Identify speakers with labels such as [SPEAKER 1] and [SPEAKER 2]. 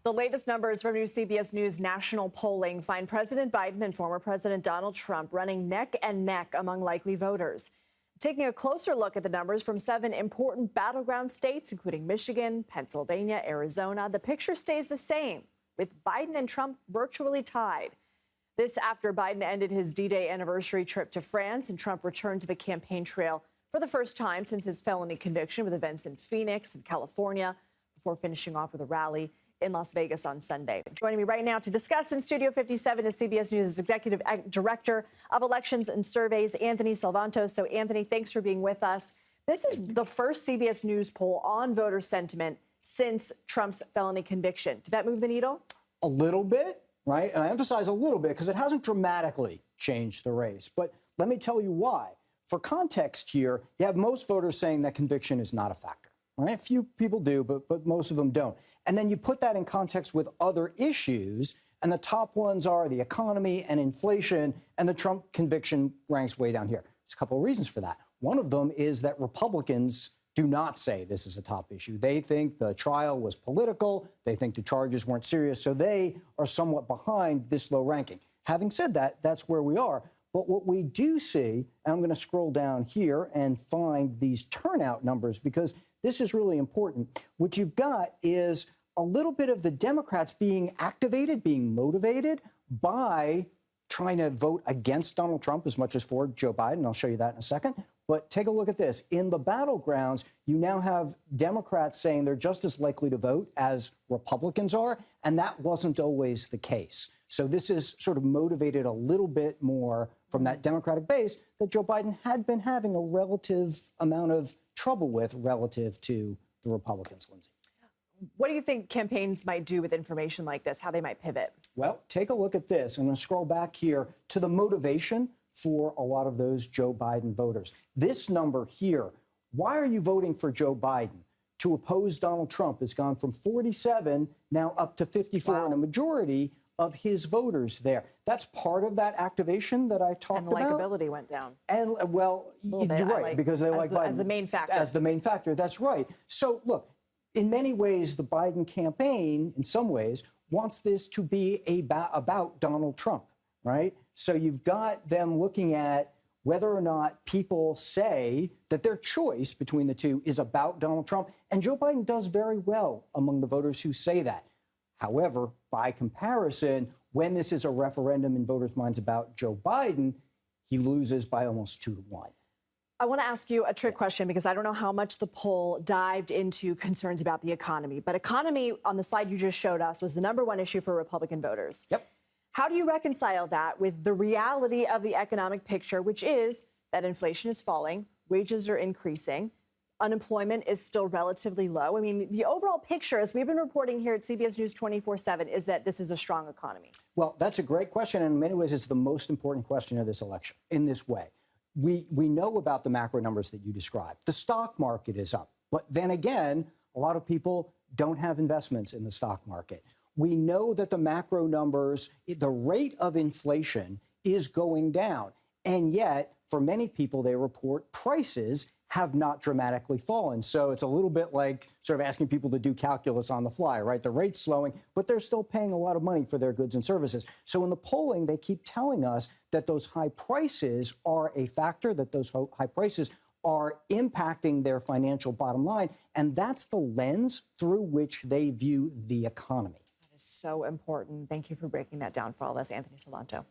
[SPEAKER 1] The latest numbers from new CBS News national polling find President Biden and former President Donald Trump running neck and neck among likely voters. Taking a closer look at the numbers from 7 important battleground states, including Michigan, Pennsylvania, Arizona, the picture stays the same, with Biden and Trump virtually tied. This after Biden ended his D-Day anniversary trip to France and Trump returned to the campaign trail for the first time since his felony conviction, with events in Phoenix and California before finishing off with a rally in Las Vegas on Sunday. Joining me right now to discuss in Studio 57 is CBS News' Executive Director of Elections and Surveys, Anthony Salvanto. So, Anthony, thanks for being with us. This is the first CBS News poll on voter sentiment since Trump's felony conviction. Did that move the needle?
[SPEAKER 2] A little bit, right? And I emphasize a little bit because it hasn't dramatically changed the race. But let me tell you why. For context here, you have most voters saying that conviction is not a factor. Right? Few people do, but most of them don't. And then you put that in context with other issues, and the top ones are the economy and inflation, and the Trump conviction ranks way down here. There's a couple of reasons for that. One of them is that Republicans do not say this is a top issue. They think the trial was political. They think the charges weren't serious. So they are somewhat behind this low ranking. Having said that, that's where we are. But what we do see, and I'm going to scroll down here and find these turnout numbers because this is really important. What you've got is a little bit of the Democrats being activated, being motivated by trying to vote against Donald Trump as much as for Joe Biden. I'll show you that in a second. But take a look at this. In the battlegrounds, you now have Democrats saying they're just as likely to vote as Republicans are, and that wasn't always the case. So this is sort of motivated a little bit more from that Democratic base that Joe Biden had been having a relative amount of trouble with relative to the Republicans, Lindsay.
[SPEAKER 1] What do you think campaigns might do with information like this, how they might pivot?
[SPEAKER 2] Well, take a look at this. I'm going to scroll back here to the motivation for a lot of those Joe Biden voters. This number here, why are you voting for Joe Biden? To oppose Donald Trump has gone from 47 now up to 54,
[SPEAKER 1] wow.
[SPEAKER 2] And a majority of his voters there. That's part of that activation that I talked about.
[SPEAKER 1] And likability went down.
[SPEAKER 2] And, well, you're right, because they like Biden.
[SPEAKER 1] As the main factor.
[SPEAKER 2] As the main factor, that's right. So, look, in many ways, the Biden campaign, in some ways, wants this to be about Donald Trump, right? So you've got them looking at whether or not people say that their choice between the two is about Donald Trump. And Joe Biden does very well among the voters who say that. However, by comparison, when this is a referendum in voters' minds about Joe Biden, he loses by almost 2-1.
[SPEAKER 1] I want to ask you a trick question because I don't know how much the poll dived into concerns about the economy. But economy, on the slide you just showed us, was the #1 issue for Republican voters.
[SPEAKER 2] Yep.
[SPEAKER 1] How do you reconcile that with the reality of the economic picture, which is that inflation is falling, wages are increasing, unemployment is still relatively low? I mean, the overall picture, as we've been reporting here at CBS News 24/7, is that this is a strong economy.
[SPEAKER 2] Well, that's a great question. And in many ways, it's the most important question of this election in this way. We know about the macro numbers that you described. The stock market is up. But then again, a lot of people don't have investments in the stock market. We know that the macro numbers, the rate of inflation is going down. And yet, for many people, they report prices have not dramatically fallen. So it's a little bit like sort of asking people to do calculus on the fly, right? The rate's slowing, but they're still paying a lot of money for their goods and services. So in the polling, they keep telling us that those high prices are a factor, that those high prices are impacting their financial bottom line. And that's the lens through which they view the economy.
[SPEAKER 1] That is so important. Thank you for breaking that down for all of us, Anthony Salvanto.